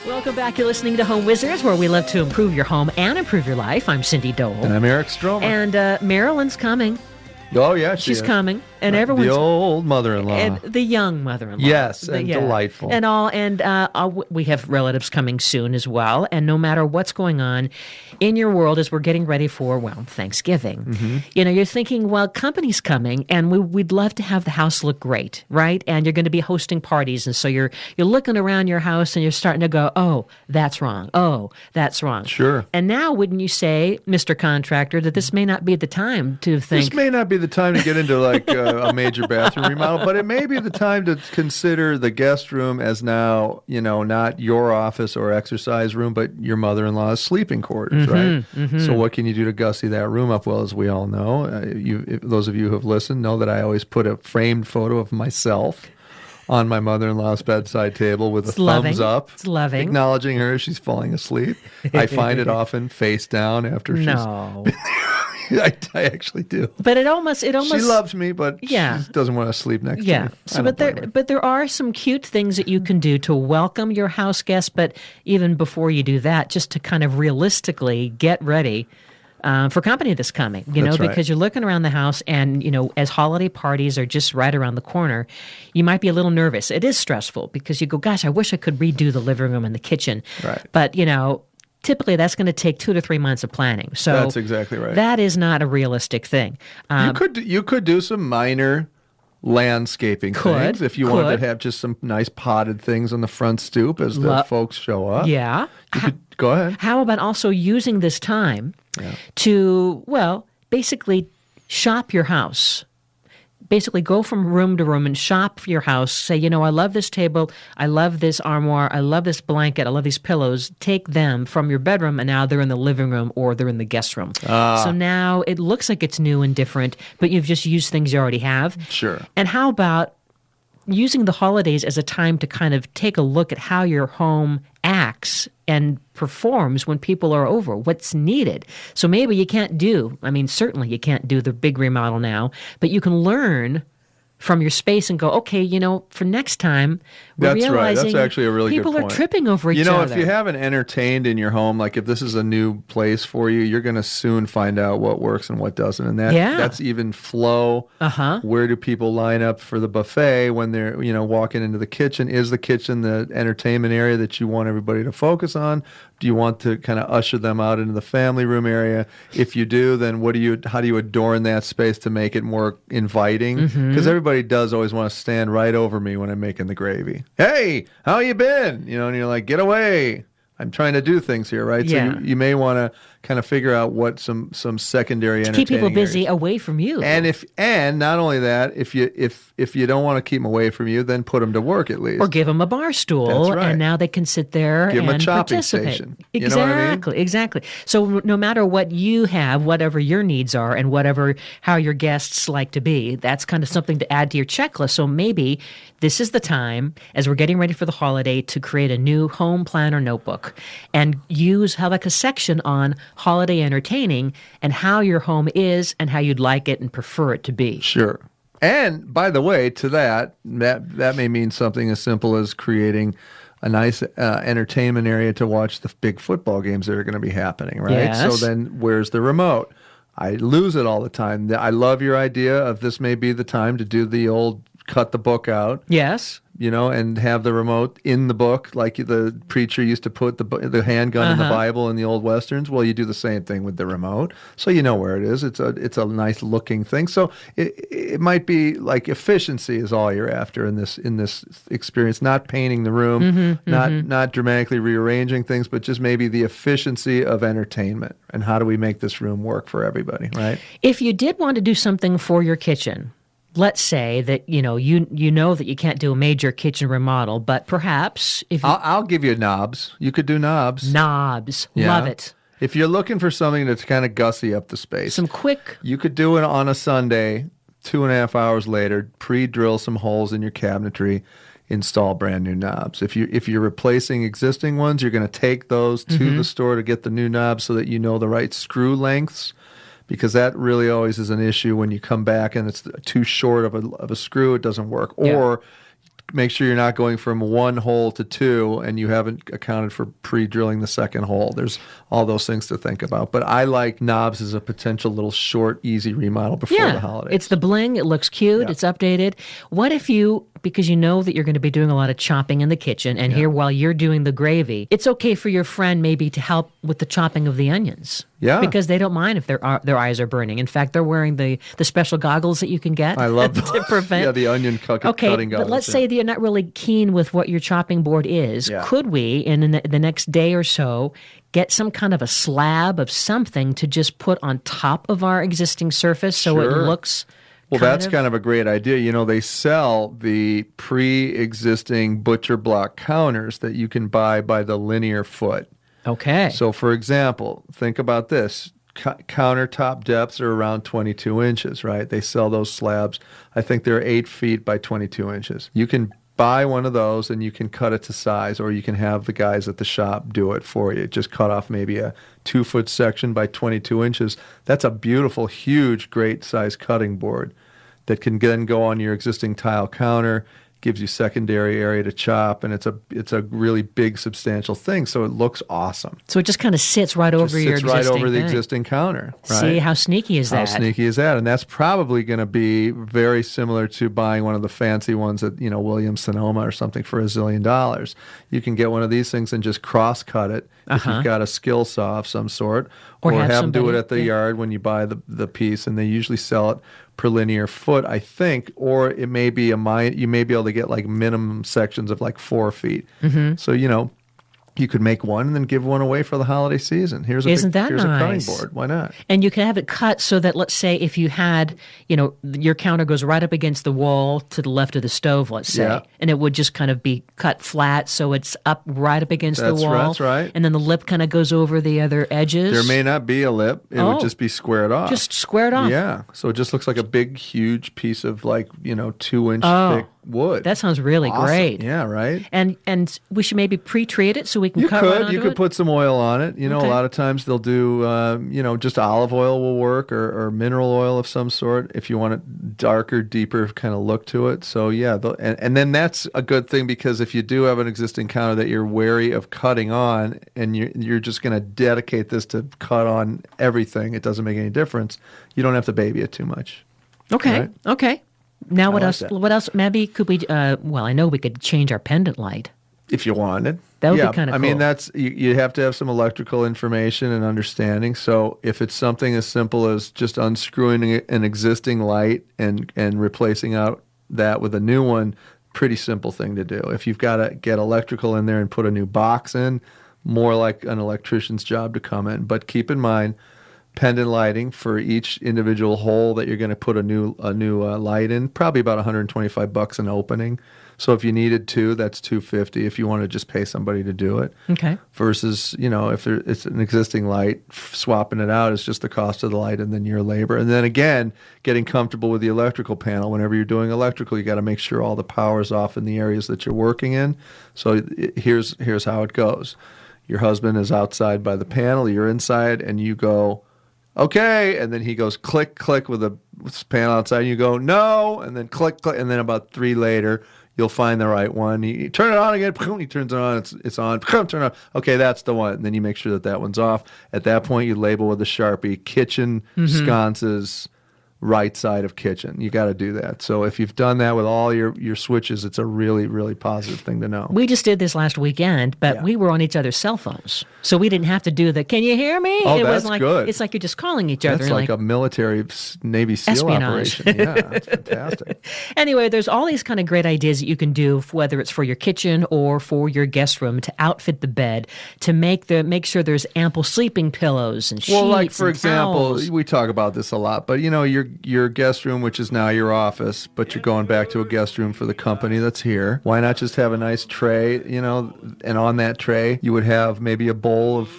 Welcome back. You're listening to Home Wizards, where we love to improve your home and improve your life. I'm Cindy Dole. And I'm Eric Stromer. And Marilyn's coming. Oh, yeah, she's coming. And everyone's the old mother-in-law. And the young mother-in-law. Yes, and delightful. And we have relatives coming soon as well. And no matter what's going on in your world as we're getting ready for, Thanksgiving, you're thinking, company's coming, and we'd love to have the house look great, right? And you're going to be hosting parties, and so you're looking around your house and you're starting to go, oh, that's wrong. Oh, that's wrong. Sure. And now, wouldn't you say, Mr. Contractor, that this may not be the time to think... This may not be the time to get into, a major bathroom remodel, but it may be the time to consider the guest room as now, not your office or exercise room, but your mother-in-law's sleeping quarters, right? So what can you do to gussy that room up? Well, as we all know, those of you who have listened know that I always put a framed photo of myself on my mother's bedside table with a thumbs up. It's loving. Acknowledging her as she's falling asleep. I find it often face down after she's been I actually do. But it almost she loves me, but she doesn't want to sleep next to me. So, but there are some cute things that you can do to welcome your house guests. But even before you do that, just to kind of realistically get ready for company that's coming. Because you're looking around the house, and as holiday parties are just right around the corner, you might be a little nervous. It is stressful because you go, gosh, I wish I could redo the living room and the kitchen. Right. But typically, that's going to take 2 to 3 months of planning. So that's exactly right. That is not a realistic thing. You could do some minor landscaping things if you wanted to have just some nice potted things on the front stoop as the folks show up. Yeah. Go ahead. How about also using this time to, basically shop your house? Basically go from room to room and shop your house. Say, I love this table. I love this armoire. I love this blanket. I love these pillows. Take them from your bedroom, and now they're in the living room or they're in the guest room. So now it looks like it's new and different, but you've just used things you already have. Sure. And how about using the holidays as a time to kind of take a look at how your home acts and performs when people are over, what's needed. So maybe you can't certainly you can't do the big remodel now, but you can learn from your space and go, okay, for next time, we're realizing right. That's actually a really good point. People are tripping over each other. If you haven't entertained in your home, like if this is a new place for you, you're going to soon find out what works and what doesn't. And that's even flow. Where do people line up for the buffet when they're, walking into the kitchen? Is the kitchen the entertainment area that you want everybody to focus on? Do you want to kind of usher them out into the family room area? If you do, then how do you adorn that space to make it more inviting? Because everybody does always want to stand right over me when I'm making the gravy. Hey, how you been? And you're like, get away. I'm trying to do things here, right? Yeah. So you may want to kind of figure out what some secondary entertaining keep people busy areas. Away from you. And not only that, if you don't want to keep them away from you, then put them to work at least. Or give them a bar stool. That's right. And now they can sit there give and them a chopping participate. Station. Exactly, you know what I mean? Exactly. So no matter what you have, whatever your needs are, and how your guests like to be, that's kind of something to add to your checklist. So maybe this is the time, as we're getting ready for the holiday, to create a new home planner notebook and have like a section on holiday entertaining and how your home is and how you'd like it and prefer it to be. Sure. And by the way, to that may mean something as simple as creating a nice entertainment area to watch the big football games that are going to be happening, right? Yes. So then where's the remote? I lose it all the time. I love your idea of this may be the time to do the old cut the book out. Yes. And have the remote in the book, like the preacher used to put the handgun in the Bible in the old Westerns. Well, you do the same thing with the remote, so you know where it is. It's a nice looking thing. So it might be like efficiency is all you're after in this experience. Not painting the room, not dramatically rearranging things, but just maybe the efficiency of entertainment and how do we make this room work for everybody, right? If you did want to do something for your kitchen. Let's say that you know that you can't do a major kitchen remodel, but perhaps if I'll give you knobs. You could do knobs. Love it. If you're looking for something that's kind of gussy up the space, some quick. You could do it on a Sunday. 2.5 hours later, pre-drill some holes in your cabinetry, install brand new knobs. If you're replacing existing ones, you're going to take those to the store to get the new knobs so that you know the right screw lengths. Because that really always is an issue when you come back and it's too short of a screw, it doesn't work. Or make sure you're not going from one hole to two and you haven't accounted for pre-drilling the second hole. There's all those things to think about. But I like knobs as a potential little short, easy remodel before the holidays. It's the bling. It looks cute. It's updated. What if you, because you know that you're going to be doing a lot of chopping in the kitchen, and here while you're doing the gravy, it's okay for your friend maybe to help with the chopping of the onions. Yeah. Because they don't mind if their eyes are burning. In fact, they're wearing the special goggles that you can get. I love to prevent. the onion cutting goggles. But let's say that you're not really keen with what your chopping board is. Yeah. Could we, in the next day or so, get some kind of a slab of something to just put on top of our existing surface so it looks... Well, that's kind of a great idea. You know, they sell the pre-existing butcher block counters that you can buy by the linear foot. Okay. So, for example, think about this. Countertop depths are around 22 inches, right? They sell those slabs. I think they're 8 feet by 22 inches. You can buy one of those and you can cut it to size, or you can have the guys at the shop do it for you. Just cut off maybe a 2-foot section by 22 inches. That's a beautiful, huge, great size cutting board that can then go on your existing tile counter. Gives you secondary area to chop, and it's a really big, substantial thing. So it looks awesome. So it just kind of sits right over your existing right over the thing. existing counter. Right? See, how sneaky is that? How sneaky is that? And that's probably going to be very similar to buying one of the fancy ones at Williams-Sonoma or something for $1 zillion. You can get one of these things and just cross-cut it if you've got a skill saw of some sort, or have them do it at the yard when you buy the piece, and they usually sell it per linear foot, I think, or it may be you may be able to get like minimum sections of like 4 feet. Mm-hmm. So, you could make one and then give one away for the holiday season. Here's a cutting board. Why not? And you can have it cut so that, let's say, if you had, your counter goes right up against the wall to the left of the stove, let's say, and it would just kind of be cut flat so it's up right up against the wall. That's right. And then the lip kind of goes over the other edges. There may not be a lip. It would just be squared off. Just squared off. Yeah. So it just looks like a big, huge piece of 2-inch thick wood. That sounds really great. Yeah, right? And we should maybe pre-treat it so we can cut right onto You could put some oil on it. A lot of times they'll do, just olive oil will work, or mineral oil of some sort if you want a darker, deeper kind of look to it. So, yeah. And then that's a good thing, because if you do have an existing counter that you're wary of cutting on, and you're just going to dedicate this to cut on everything, it doesn't make any difference. You don't have to baby it too much. Okay. Right? Okay. Now, what else? That. What else? Maybe could we? I know we could change our pendant light if you wanted. That would be kind of cool. I mean, that's you have to have some electrical information and understanding. So if it's something as simple as just unscrewing an existing light and replacing out that with a new one, pretty simple thing to do. If you've got to get electrical in there and put a new box in, more like an electrician's job to come in. But keep in mind, pendant lighting for each individual hole that you're going to put a new light in, probably about $125 an opening. So if you needed two, that's $250 if you want to just pay somebody to do it. Okay. Versus, if it's an existing light, swapping it out is just the cost of the light and then your labor. And then again, getting comfortable with the electrical panel. Whenever you're doing electrical, you got to make sure all the power's off in the areas that you're working in. So here's how it goes. Your husband is outside by the panel, you're inside, and you go, okay, and then he goes click, click with the panel outside, and you go, no, and then click, click, and then about 3 later, you'll find the right one. You turn it on again, he turns it on, it's on, turn it on, okay, that's the one, and then you make sure that one's off. At that point, you label with a Sharpie, kitchen, sconces, right side of kitchen. You got to do that. So if you've done that with all your switches, it's a really, really positive thing to know. We just did this last weekend, but we were on each other's cell phones. So we didn't have to do the, can you hear me? Oh, that's good. It's like you're just calling each other. That's like a military Navy SEAL espionage. Operation. Yeah, that's fantastic. Anyway, there's all these kind of great ideas that you can do, whether it's for your kitchen or for your guest room, to outfit the bed, to make sure there's ample sleeping pillows and sheets. Well, like for example, towels. we talk about this a lot, but your guest room, which is now your office, but you're going back to a guest room for the company that's here. Why not just have a nice tray, and on that tray you would have maybe a bowl of,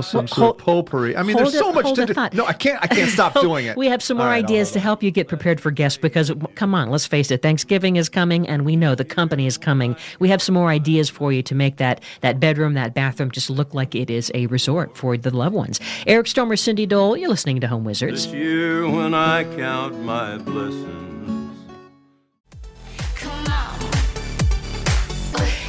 some sort of potpourri. I mean, there's so much to do. No, I can't stop doing it. We have some more ideas to help you get prepared for guests, because, come on, let's face it, Thanksgiving is coming, and we know the company is coming. We have some more ideas for you to make that bedroom, that bathroom just look like it is a resort for the loved ones. Eric Stormer, Cindy Dole, you're listening to Home Wizards. This year when I count my blessings. Come on,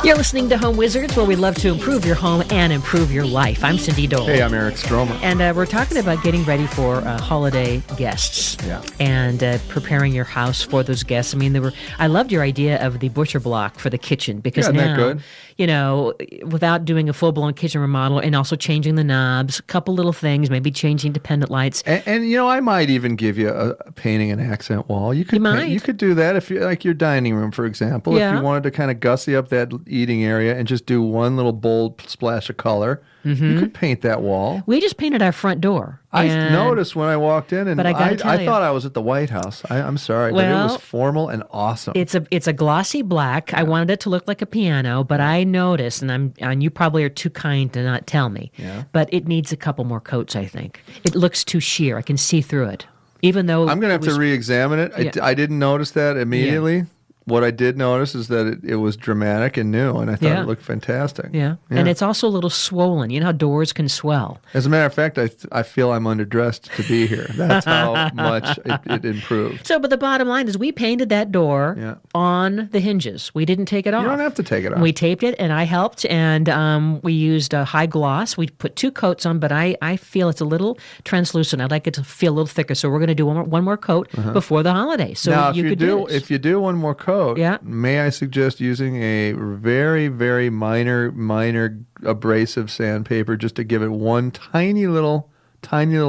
You're listening to Home Wizards, where we love to improve your home and improve your life. I'm Cindy Dole. Hey, I'm Eric Stromer. And we're talking about getting ready for holiday guests. Yeah. And preparing your house for those guests. I mean, I loved your idea of the butcher block for the kitchen, because now, that good? You know, without doing a full-blown kitchen remodel and also changing the knobs, a couple little things, maybe changing dependent lights. And you know, I might even give you a painting an accent wall. You could do that if you like your dining room, for example. Yeah. If you wanted to kind of gussy up that eating area and just do one little bold splash of color, you could paint that wall. We just painted our front door. I noticed when I walked in, and but I thought I was at the White House. I'm sorry, but it was formal and awesome. It's a glossy black. I wanted it to look like a piano, but I noticed, and you probably are too kind to not tell me, but it needs a couple more coats, I think. It looks too sheer. I can see through it. Even though I'm going to have to re-examine it. I didn't notice that immediately. Yeah. What I did notice is that it was dramatic and new, and I thought it looked fantastic. Yeah, and it's also a little swollen. You know how doors can swell. As a matter of fact, I feel I'm underdressed to be here. That's how much it improved. So, but the bottom line is we painted that door on the hinges. We didn't take it off. You don't have to take it off. We taped it, and I helped, and we used a high gloss. We put 2 coats on, but I feel it's a little translucent. I'd like it to feel a little thicker, so we're going to do one more coat before the holidays. So now, if you do one more coat, may I suggest using a very, very minor abrasive sandpaper just to give it one tiny little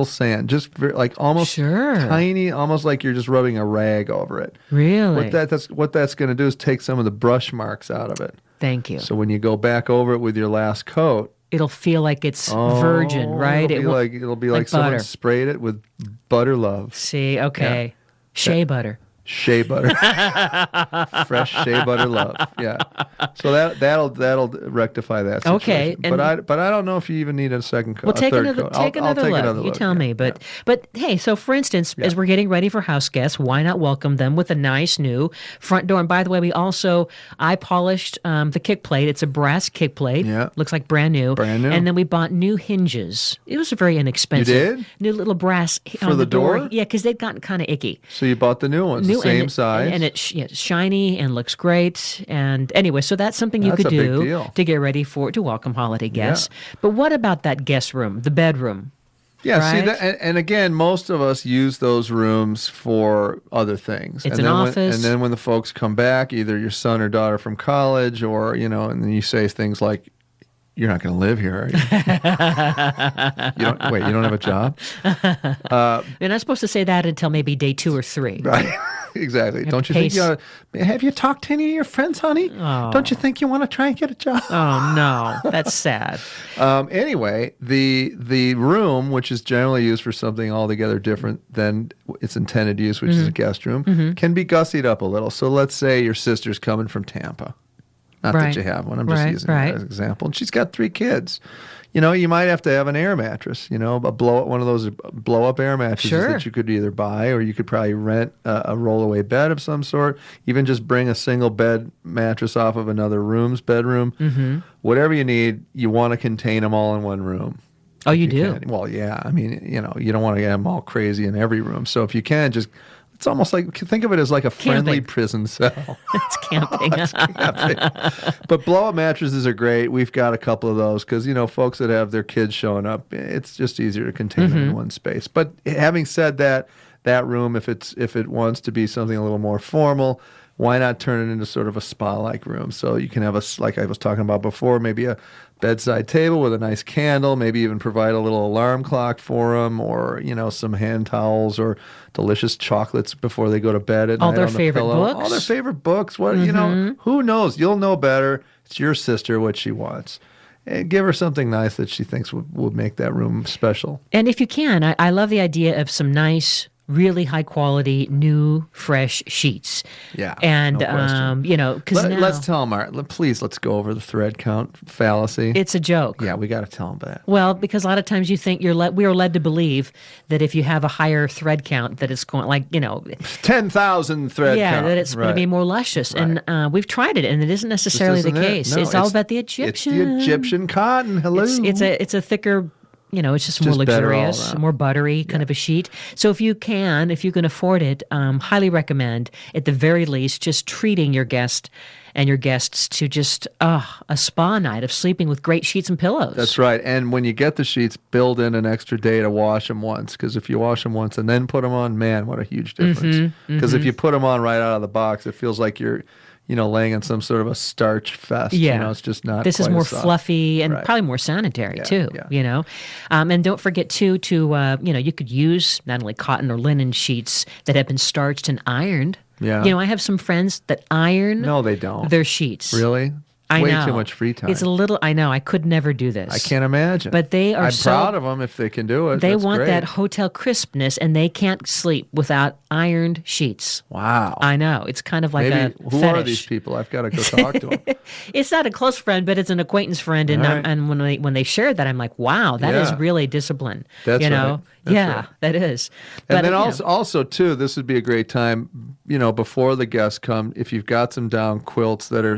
sand, just almost tiny, almost like you're just rubbing a rag over it. Really? What that's going to do is take some of the brush marks out of it. Thank you. So when you go back over it with your last coat, it'll feel like it's virgin, right? It'll be like someone sprayed it with butter love. See, okay. Yeah. Shea butter. Shea butter, fresh shea butter love. Yeah, so that'll rectify that situation. Okay, but I don't know if you even need a second coat. Well, take another look. You tell me. But hey, so for instance, as we're getting ready for house guests, why not welcome them with a nice new front door? And by the way, I polished the kick plate. It's a brass kick plate. Yeah, looks like brand new. Brand new. And then we bought new hinges. It was very inexpensive. You did? New little brass for the door. Yeah, because they'd gotten kind of icky. So you bought the new ones. Same size. And it's shiny and looks great. And anyway, so that's something you could do to get ready to welcome holiday guests. Yeah. But what about that guest room, the bedroom? Yeah, right? See, and again, most of us use those rooms for other things. It's an office. And then when the folks come back, either your son or daughter from college, or, and then you say things like, "You're not going to live here, are you?" You don't have a job? You're not supposed to say that until maybe day 2 or 3. Right. Exactly. Don't you think you ought to, have you talked to any of your friends, honey? Oh. Don't you think you want to try and get a job? Oh, no. That's sad. Anyway, the room, which is generally used for something altogether different than its intended use, which is a guest room, can be gussied up a little. So let's say your sister's coming from Tampa. Not that you have one. I'm just using that as an example. And she's got 3 kids. You might have to have an air mattress, one of those blow-up air mattresses that you could either buy, or you could probably rent a roll-away bed of some sort. Even just bring a single bed mattress off of another room's bedroom. Mm-hmm. Whatever you need, you want to contain them all in one room. Oh, you do? Well, yeah. I mean, you don't want to get them all crazy in every room. So if you can, it's almost like, think of it as like a friendly prison cell. It's camping. It's camping. But blow-up mattresses are great. We've got a couple of those because, folks that have their kids showing up, it's just easier to contain them in one space. But having said that room, if it wants to be something a little more formal, why not turn it into sort of a spa-like room? So you can have like I was talking about before, maybe a bedside table with a nice candle, maybe even provide a little alarm clock for them, or some hand towels or delicious chocolates before they go to bed at night. All their favorite books. All their favorite books. What who knows? You'll know better. It's your sister, what she wants. And give her something nice that she thinks would make that room special. And if you can, I love the idea of some nice, really high quality, new, fresh sheets. Yeah. And, no because let's tell them, please, let's go over the thread count fallacy. It's a joke. Yeah, we got to tell them that. Well, because a lot of times you think we are led to believe that if you have a higher thread count, that it's going 10,000 thread count. Yeah, that it's going to be more luscious. Right. And we've tried it, and it isn't necessarily the case. No, it's all about the Egyptian. It's the Egyptian cotton. Hello. It's a thicker. It's just more luxurious, more buttery kind of a sheet. So if you can afford it, highly recommend, at the very least, just treating your guest and your guests to just a spa night of sleeping with great sheets and pillows. That's right. And when you get the sheets, build in an extra day to wash them once, because if you wash them once and then put them on, man, what a huge difference. Because if you put them on right out of the box, it feels like you're laying in some sort of a starch fest. Yeah. It's just not. This is more fluffy and probably more sanitary too. Yeah. And don't forget too to you could use not only cotton or linen sheets that have been starched and ironed. Yeah. I have some friends that iron. No, they don't. Their sheets. Really? I Way know. too much free time. It's a little. I know. I could never do this. I can't imagine. But they are. I'm proud of them if they can do it. They That's want great. that hotel crispness, and they can't sleep without ironed sheets. Wow. I know. It's kind of like Maybe, a who fetish. are these people? I've got to go talk to them. It's not a close friend, but it's an acquaintance friend, and Right. and when they shared that, I'm like, wow, that is really discipline. That's right. That's right. That is. And then also too, this would be a great time, before the guests come, if you've got some down quilts that are,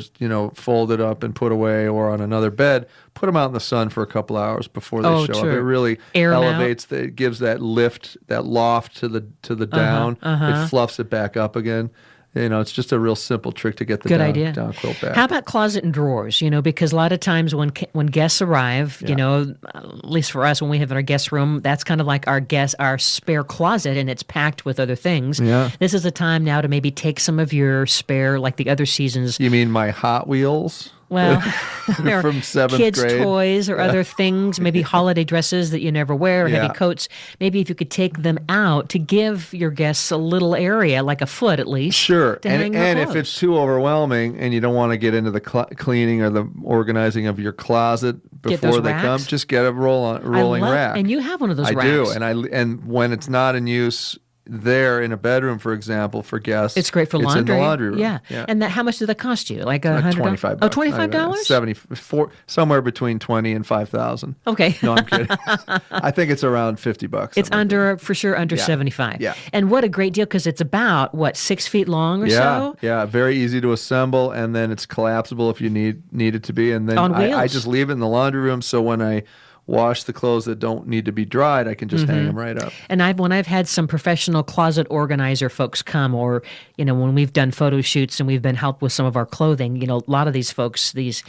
folded up and put away or on another bed, put them out in the sun for a couple hours before they show up. It really elevates, it gives that lift, that loft to the down. It fluffs it back up again. It's just a real simple trick to get the down quilt back. How about closet and drawers? Because a lot of times when guests arrive, at least for us, when we have our guest room, that's kind of like our spare closet, and it's packed with other things. Yeah. This is a time now to maybe take some of your spare, like the other seasons. You mean my Hot Wheels? Well, from 7th kids' grade. toys or other things, maybe holiday dresses that you never wear, or heavy coats. Maybe if you could take them out to give your guests a little area, like a foot at least. Sure. And if it's too overwhelming and you don't want to get into the cleaning or the organizing of your closet before they come, just get a rolling rack. And you have one of those racks. I do. And when it's not in use there in a bedroom, for example, for guests, it's great for laundry. It's in the laundry room. Yeah. And how much did that cost you? Like $100? $25. Oh, $25? 74, somewhere between 20 and 5,000. Okay. No, I'm kidding. I think it's around $50. It's for sure under 75. Yeah. And what a great deal, because it's about 6 feet long or so. Yeah. Very easy to assemble, and then it's collapsible if you need it to be. And then on wheels. I just leave it in the laundry room, so when I wash the clothes that don't need to be dried, I can just hang them right up. And when I've had some professional closet organizer folks come, or when we've done photo shoots and we've been helped with some of our clothing, a lot of these folks, these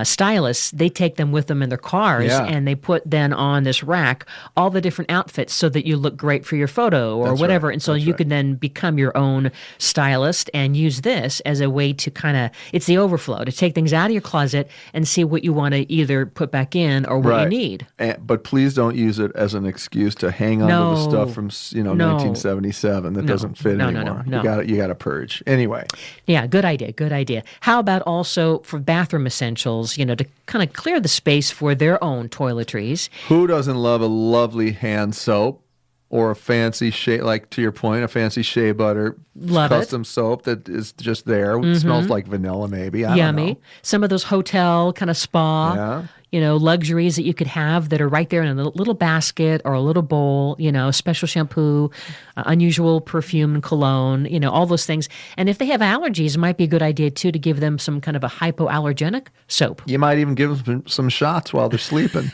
stylists, they take them with them in their cars, and they put then on this rack all the different outfits so that you look great for your photo or whatever. And so you can then become your own stylist and use this as a way to it's the overflow, to take things out of your closet and see what you want to either put back in or what you need. But please don't use it as an excuse to hang on to the stuff from 1977 that doesn't fit anymore. No. You got to purge anyway. Yeah, good idea. How about also for bathroom essentials? To kind of clear the space for their own toiletries. Who doesn't love a lovely hand soap? Or a fancy shea, like to your point, a fancy shea butter custom soap that is just there. It smells like vanilla, maybe. I don't know. Some of those hotel kind of spa, luxuries that you could have that are right there in a little basket or a little bowl. Special shampoo, unusual perfume and cologne. All those things. And if they have allergies, it might be a good idea too to give them some kind of a hypoallergenic soap. You might even give them some shots while they're sleeping.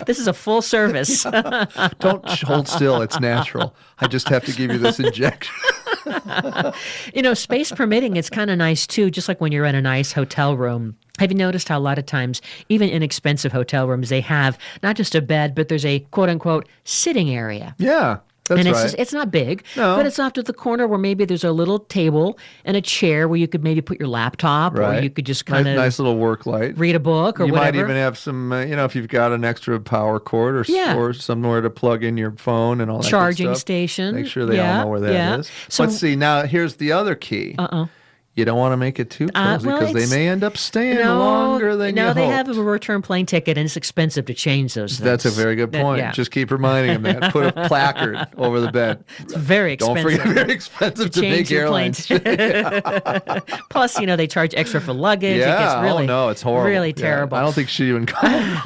This is a full service. Don't hold still. It's natural. I just have to give you this injection. Space permitting, it's kind of nice too, just like when you're in a nice hotel room. Have you noticed how a lot of times, even inexpensive hotel rooms, they have not just a bed, but there's a quote-unquote sitting area. Yeah. That's right. It's not big, but it's off to the corner where maybe there's a little table and a chair where you could maybe put your laptop, or you could just kind of nice little work light, read a book, or whatever. You might even have some, if you've got an extra power cord or somewhere to plug in your phone and all that charging good stuff. station. Make sure they all know where that is. So, let's see. Now here's the other key. You don't want to make it too cozy because they may end up staying longer than you hoped. No, they have a return plane ticket, and it's expensive to change those things. That's a very good point. Just keep reminding them that. Put a placard over the bed. It's very expensive. Don't forget, very expensive to make airlines. Plus, they charge extra for luggage. Yeah, it gets really, it's horrible. Really terrible. I don't think she'd even come.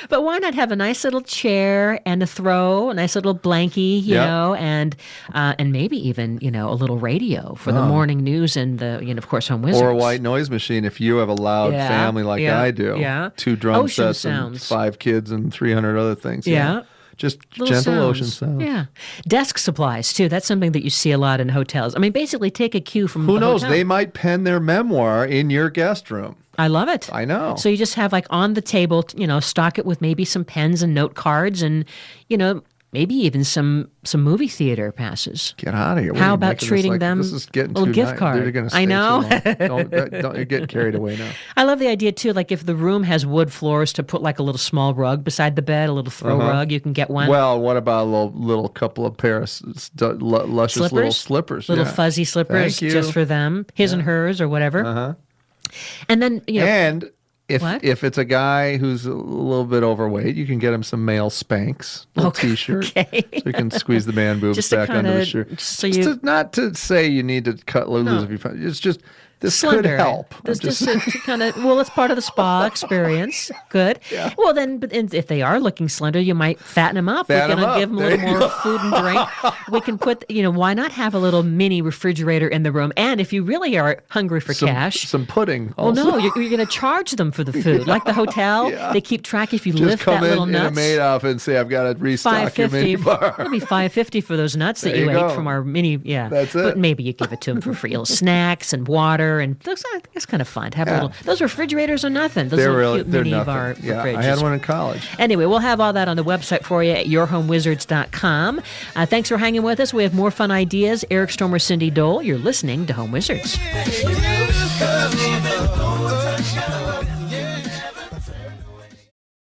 But why not have a nice little chair and a throw, a nice little blankie, and maybe even, a little radio for the morning news and the, of course, Home Wizards. Or a white noise machine if you have a loud family like I do. Yeah. 2 drum Ocean sets sounds. and 5 kids and 300 other things. Yeah. Just gentle ocean sounds. Yeah. Desk supplies, too. That's something that you see a lot in hotels. I mean, basically take a cue from Who knows? hotel. They might pen their memoir in your guest room. I love it. I know. So you just have like on the table, stock it with maybe some pens and note cards and, maybe even some movie theater passes. Get out of here. How about treating them this is getting a little gift card? They're gonna stay I know. Too long. Don't you're getting carried away now. I love the idea too, like if the room has wood floors, to put like a little small rug beside the bed, a little throw rug, you can get one. Well, what about a little couple of pairs luscious little slippers? Little fuzzy slippers just for them, his and hers or whatever. And then, and if it's a guy who's a little bit overweight, you can get him some male Spanx, little T-shirt, so you can squeeze the man boobs back under the shirt. Not to say you need to cut loose if you find it's just. This slender. Could help. This just kind of, it's part of the spa experience. Good. Yeah. Well, then, but if they are looking slender, you might fatten them up. We're going to give them a little more food and drink. We can put, why not have a little mini refrigerator in the room? And if you really are hungry for cash. Some pudding. Also. Well, no, you're going to charge them for the food. Like the hotel, they keep track if you just lift that little nuts. Just come in a maid outfit and say, I've got to restock your mini bar. It'll be $5.50 for those nuts that you ate from our mini, That's it. But maybe you give it to them for free. Little snacks and water and those. It's kind of fun to have a little. Those refrigerators are nothing. Those little cute mini bar fridges. I had one in college. Anyway, we'll have all that on the website for you at yourhomewizards.com. Thanks for hanging with us. We have more fun ideas. Eric Stormer, Cindy Dole. You're listening to Home Wizards.